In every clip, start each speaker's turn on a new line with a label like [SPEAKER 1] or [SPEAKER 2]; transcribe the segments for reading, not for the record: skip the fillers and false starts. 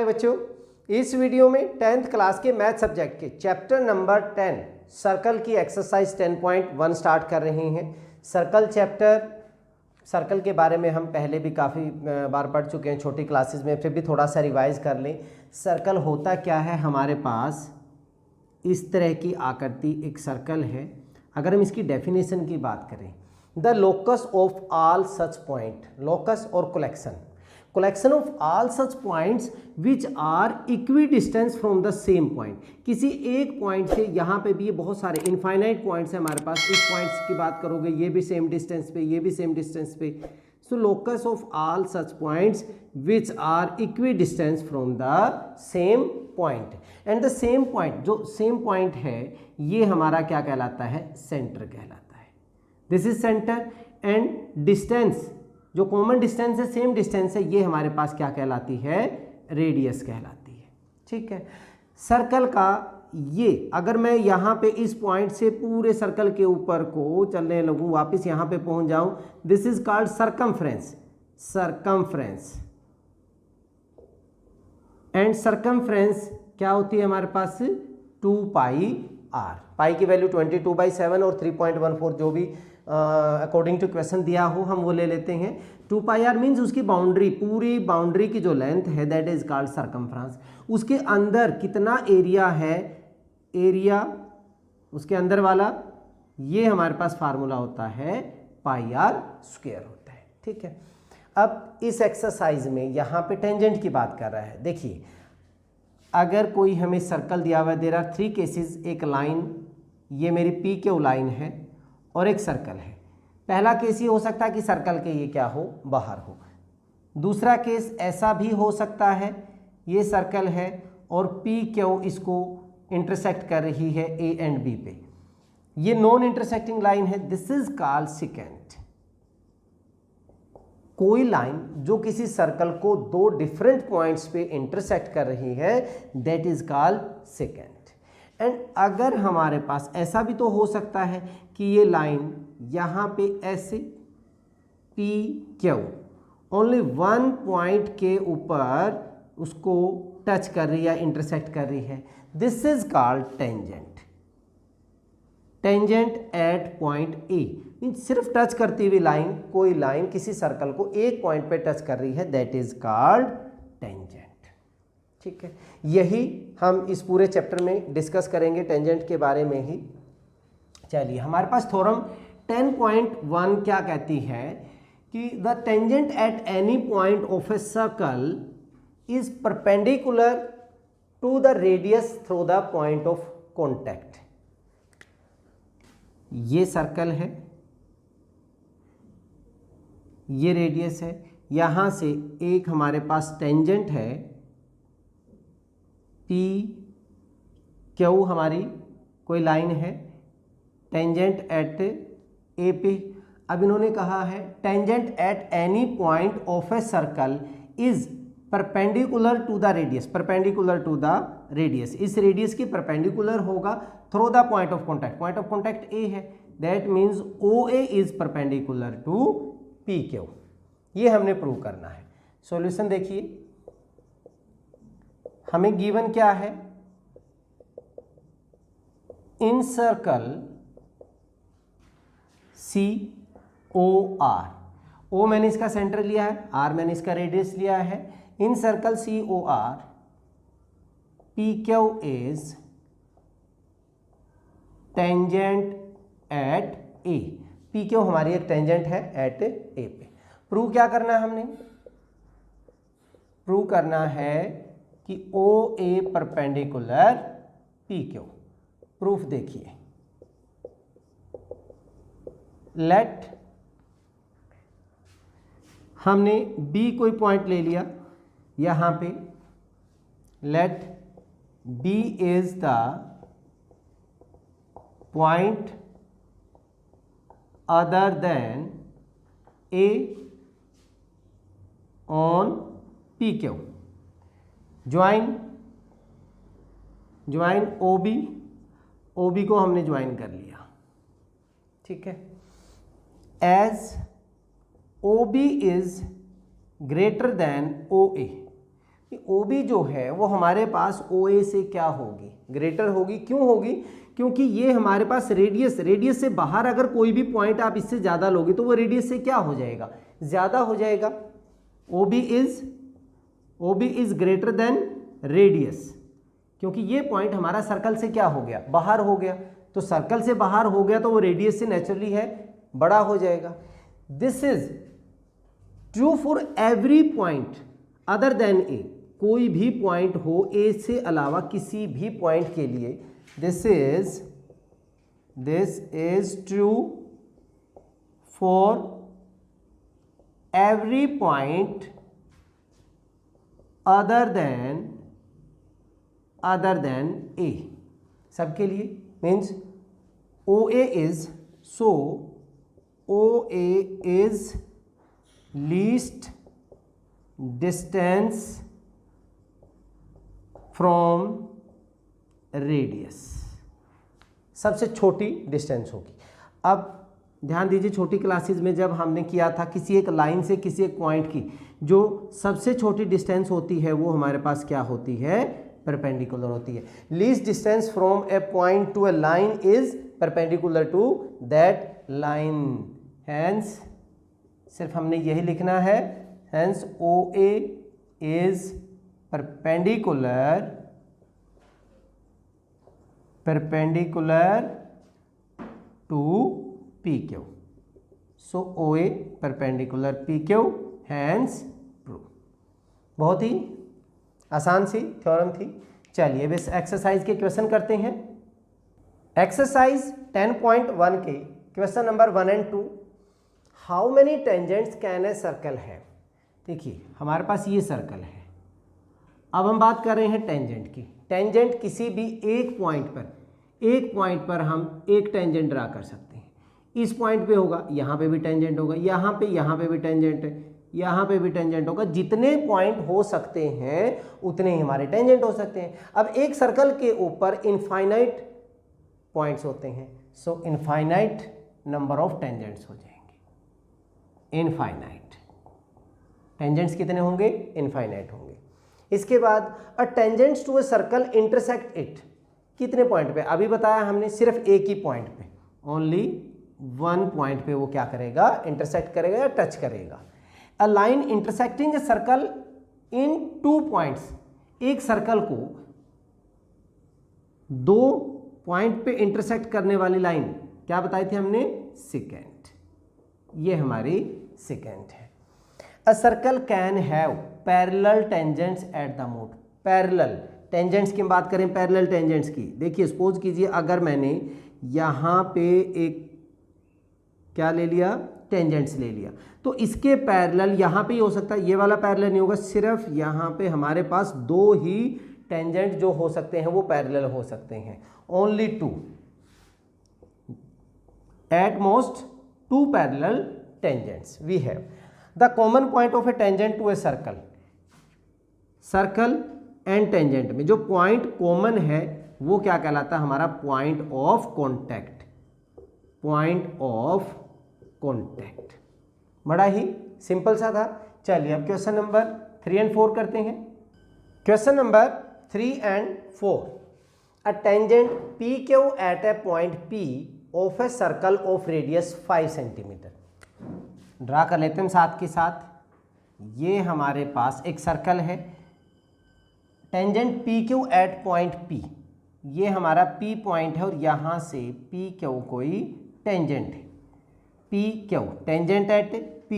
[SPEAKER 1] बच्चों, इस वीडियो में 10th क्लास के मैथ सब्जेक्ट के चैप्टर नंबर 10 सर्कल की एक्सरसाइज 10.1 स्टार्ट कर रहे हैं। सर्कल के बारे में हम पहले भी काफ़ी बार पढ़ चुके हैं छोटी क्लासेस में, फिर भी थोड़ा सा रिवाइज कर लें। सर्कल होता क्या है, हमारे पास इस तरह की आकृति एक सर्कल है। अगर हम इसकी डेफिनेशन की बात करें, the locus of all such point, locus और collection of all such points which are equi distance from the same point. किसी एक पॉइंट से, यहाँ पे भी ये बहुत सारे इनफाइनाइट पॉइंट्स हैं हमारे पास। इस पॉइंट्स की बात करोगे, ये भी सेम डिस्टेंस पे, ये भी सेम डिस्टेंस पे। So locus of all such points which are equi distance from the same point. And the same point, जो सेम पॉइंट है, ये हमारा क्या कहलाता है, सेंटर कहलाता है। This is centre. And distance, जो कॉमन डिस्टेंस है, सेम डिस्टेंस है, ये हमारे पास क्या कहलाती है, रेडियस कहलाती है। ठीक है। सर्कल का ये, अगर मैं यहाँ पे इस पॉइंट से पूरे सर्कल के ऊपर को चलने लगूँ, वापस यहाँ पे पहुँच जाऊँ, this is called circumference. And circumference क्या होती है हमारे पास, 2 पाई आर। पाई की वैल्यू 22/7 और 3.14 जो भी अकॉर्डिंग टू क्वेश्चन दिया हो हम वो ले लेते हैं। 2 पाई आर मीन्स उसकी बाउंड्री, पूरी बाउंड्री की जो लेंथ है, दैट इज कॉल्ड सरकमफ्रेंस। उसके अंदर कितना एरिया है, एरिया उसके अंदर वाला, ये हमारे पास फार्मूला होता है पाई आर स्क्वायर होता है। ठीक है। अब इस एक्सरसाइज में यहाँ पे टेंजेंट की बात कर रहा है। देखिए, अगर कोई हमें सर्कल दिया हुआ है, देयर आर 3 केसेस, एक लाइन, ये मेरी पी क्यू लाइन है, और एक सर्कल है। पहला केस ये हो सकता है कि सर्कल के ये क्या हो, बाहर हो। दूसरा केस ऐसा भी हो सकता है, ये सर्कल है और पी क्यू इसको इंटरसेक्ट कर रही है ए एंड बी पे, ये नॉन इंटरसेक्टिंग लाइन है। This is called secant. कोई लाइन जो किसी सर्कल को 2 डिफरेंट पॉइंट्स पे इंटरसेक्ट कर रही है, that is called secant. And अगर हमारे पास ऐसा भी तो हो सकता है कि ये लाइन यहाँ पे ऐसे पी क्यू ओनली 1 पॉइंट के ऊपर उसको टच कर रही है, इंटरसेक्ट कर रही है, this is called tangent. Tangent at point A means सिर्फ टच करती हुई लाइन, कोई लाइन किसी सर्कल को एक पॉइंट पे टच कर रही है, दैट इज कॉल्ड टेंजेंट। ठीक है। यही हम इस पूरे चैप्टर में डिस्कस करेंगे, टेंजेंट के बारे में ही। चलिए, हमारे पास थ्योरम 10.1 क्या कहती है कि the tangent at any point of a circle is perpendicular to the radius through the point of contact. ये सर्कल है, ये रेडियस है, यहां से एक हमारे पास टेंजेंट है पी क्यू, हमारी कोई लाइन है, टेंजेंट एट ए पे। अब इन्होंने कहा है tangent at any point of a circle is perpendicular to the radius, perpendicular to the radius, इस रेडियस की परपेंडिकुलर होगा through the point of contact. Point of contact A है, that means O A is perpendicular to P Q. ये हमने prove करना है। Solution देखिए, हमें गिवन क्या है, in circle C O are, ओ मैंने इसका सेंटर लिया है, आर मैंने इसका रेडियस लिया है। In circle C O R P Q is tangent at A. P Q हमारी एक टेंजेंट है एट ए पे। प्रूव क्या करना है हमने, प्रूव करना है कि O A perpendicular P Q. Proof देखिए, लेट, हमने बी कोई पॉइंट ले लिया यहां पे, let B is the point other than A on P Q. Join O B को हमने ज्वाइन कर लिया। ठीक है। As O B is greater than O A, कि OB जो है वो हमारे पास OA से क्या होगी, ग्रेटर होगी। क्यों होगी? क्योंकि ये हमारे पास रेडियस से बाहर अगर कोई भी पॉइंट आप इससे ज़्यादा लोगे तो वो रेडियस से क्या हो जाएगा, ज़्यादा हो जाएगा। OB is greater then radius, क्योंकि ये पॉइंट हमारा सर्कल से क्या हो गया, बाहर हो गया। तो सर्कल से बाहर हो गया तो वो रेडियस से नेचुरली है बड़ा हो जाएगा। This is true for every point other than A, कोई भी पॉइंट हो ए से अलावा किसी भी पॉइंट के लिए। This is true for every point other than A, सबके लिए। Means OA is, so OA is least distance from radius, सबसे छोटी डिस्टेंस होगी। अब ध्यान दीजिए, छोटी क्लासेस में जब हमने किया था किसी एक लाइन से किसी एक पॉइंट की जो सबसे छोटी डिस्टेंस होती है वो हमारे पास क्या होती है, परपेंडिकुलर होती है। Least distance from a point to a line is perpendicular to that line. Hence सिर्फ हमने यही लिखना है, hence OA is perpendicular to PQ. So OA perpendicular PQ, hence true। बहुत ही आसान सी थ्योरम थी। चलिए अब इस एक्सरसाइज के क्वेश्चन करते हैं। एक्सरसाइज 10.1 के question number 1 and 2, how many tangents can a circle है। देखिए हमारे पास ये सर्कल है, अब हम बात कर रहे हैं टेंजेंट की। टेंजेंट किसी भी एक पॉइंट पर हम एक टेंजेंट ड्रा कर सकते हैं। इस पॉइंट पे होगा, यहाँ पे भी टेंजेंट होगा, यहाँ पे भी टेंजेंट है, यहाँ पे भी टेंजेंट होगा। जितने पॉइंट हो सकते हैं उतने ही हमारे टेंजेंट हो सकते हैं। अब एक सर्कल के ऊपर इनफाइनाइट पॉइंट्स होते हैं, सो इनफाइनाइट नंबर ऑफ टेंजेंट्स हो जाएंगे। इनफाइनाइट टेंजेंट्स कितने होंगे, इनफाइनाइट होंगे। इसके बाद uh tangents to a circle intersect it, कितने पॉइंट पे, अभी बताया हमने सिर्फ एक ही पॉइंट पे, ओनली वन पॉइंट पे वो क्या करेगा, इंटरसेक्ट करेगा या टच करेगा। A line intersecting a circle in 2 points, एक सर्कल को 2 पॉइंट पे इंटरसेक्ट करने वाली लाइन क्या बताई थी हमने, सेकेंट। ये हमारी सेकेंट है। A circle can have parallel tangents at the mode. Parallel tangents की बात करें, पैरेलल टेंजेंट्स की, देखिए सपोज कीजिए अगर मैंने यहाँ पे एक क्या ले लिया, टेंजेंट्स ले लिया, तो इसके पैरेलल यहाँ पे ही हो सकता है, ये वाला पैरेलल नहीं होगा, सिर्फ यहाँ पे हमारे पास 2 ही टेंजेंट जो हो सकते हैं वो पैरेलल हो सकते हैं, only 2, at most 2 parallel tangents we have. The common point of a tangent to a circle, circle and tangent में जो पॉइंट कॉमन है वो क्या कहलाता है, हमारा point of contact. Point of contact, बड़ा ही सिंपल सा था। चलिए अब क्वेश्चन नंबर 3 and 4 करते हैं। Question number 3 and 4, a tangent PQ at a point P of a circle of radius 5 centimetre. Draw कर लेते हैं साथ के साथ। ये हमारे पास एक सर्कल है, tangent PQ at point P, ये हमारा P पॉइंट है और यहाँ से PQ कोई टेंजेंट है। PQ tangent at P,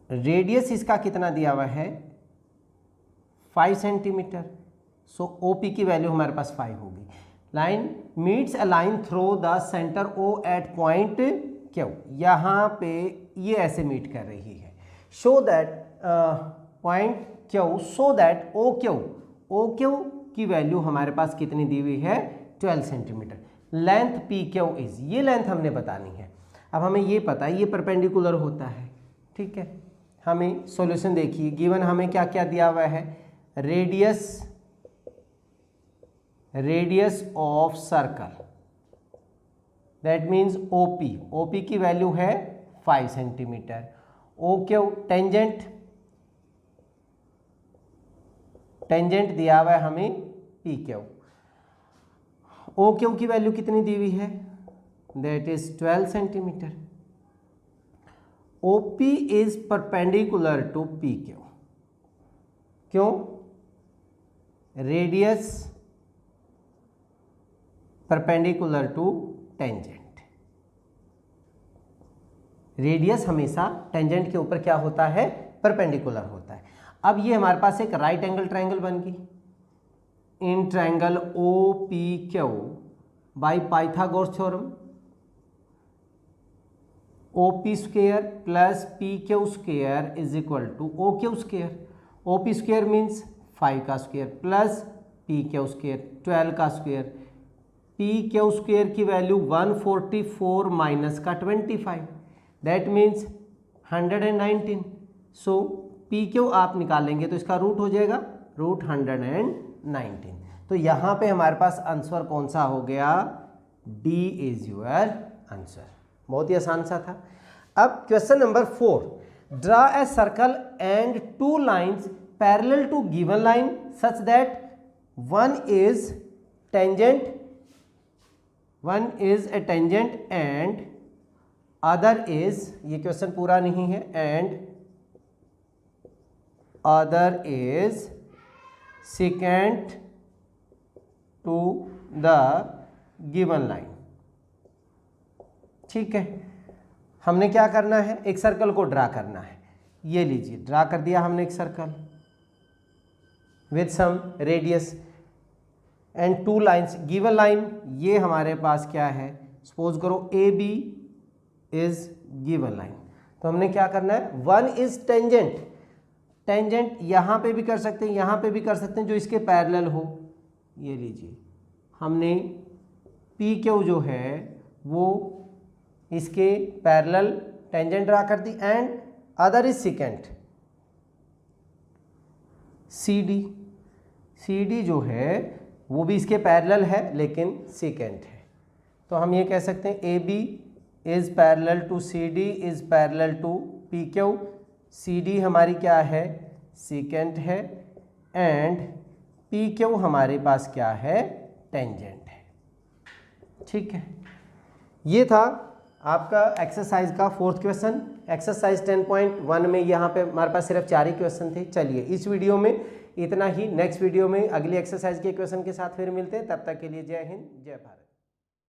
[SPEAKER 1] radius इसका कितना दिया हुआ है, 5 सेंटीमीटर, सो OP की वैल्यू हमारे पास 5 होगी। Line meets a line through the centre O at point Q, यहाँ पे ये ऐसे मीट कर रही है। Show that point Q, so that OQ की वैल्यू हमारे पास कितनी दी हुई है, 12 सेंटीमीटर। लेंथ PQ इज, ये लेंथ हमने बतानी है। अब हमें ये पता है ये परपेंडिकुलर होता है, ठीक है। हमें सॉल्यूशन देखिए, गिवन हमें क्या क्या दिया हुआ है, radius of circle, that means OP की वैल्यू है 5 सेंटीमीटर। OQ टेंजेंट टेंजेंट दिया हुआ है हमें पी क्यू। ओ क्यू की वैल्यू कितनी दी हुई है, that is 12 centimetre. OP is perpendicular to P Q. क्यों? Radius perpendicular to tangent. Radius हमेशा टेंजेंट के ऊपर क्या होता है, परपेंडिकुलर होता है। अब ये हमारे पास एक राइट एंगल ट्रायंगल बन गई। In triangle OPQ by Pythagoras theorem, OP square plus PQ square is equal to OQ square. OP square means 5 का स्क्वायर प्लस PQ स्क्वायर 12 का स्क्वायर। PQ स्क्वायर की वैल्यू 144 माइनस का 25, that means 119। So PQ आप निकालेंगे तो इसका root हो जाएगा रूट 119। तो यहाँ पे हमारे पास आंसर कौन सा हो गया, D इज योर आंसर। बहुत ही आसान सा था। अब question number 4, draw a circle and 2 lines parallel to given line such that one is a tangent and other is, ये क्वेश्चन पूरा नहीं है, and other is secant to the given line। ठीक है, हमने क्या करना है, एक सर्कल को ड्रा करना है। ये लीजिए, ड्रा कर दिया हमने एक circle with some radius and 2 lines. Given line ये हमारे पास क्या है, सपोज करो AB इज गिवन लाइन। तो हमने क्या करना है, 1 इज टेंजेंट। टेंजेंट यहाँ पे भी कर सकते हैं, यहाँ पे भी कर सकते हैं, जो इसके पैरेलल हो। ये लीजिए, हमने PQ जो है वो इसके पैरेलल टेंजेंट ड्रा कर दी, and other is secant. CD जो है वो भी इसके पैरेलल है लेकिन सेकेंट है। तो हम ये कह सकते हैं AB is parallel to CD is parallel to PQ। CD हमारी क्या है, सेकेंट है, एंड PQ हमारे पास क्या है, टेंजेंट है। ठीक है, ये था आपका एक्सरसाइज का 4th क्वेश्चन। एक्सरसाइज 10.1 में यहाँ पे हमारे पास सिर्फ 4 ही क्वेश्चन थे। चलिए इस वीडियो में इतना ही। नेक्स्ट वीडियो में अगली एक्सरसाइज के क्वेश्चन के साथ फिर मिलते हैं। तब तक के लिए जय हिंद, जय भारत।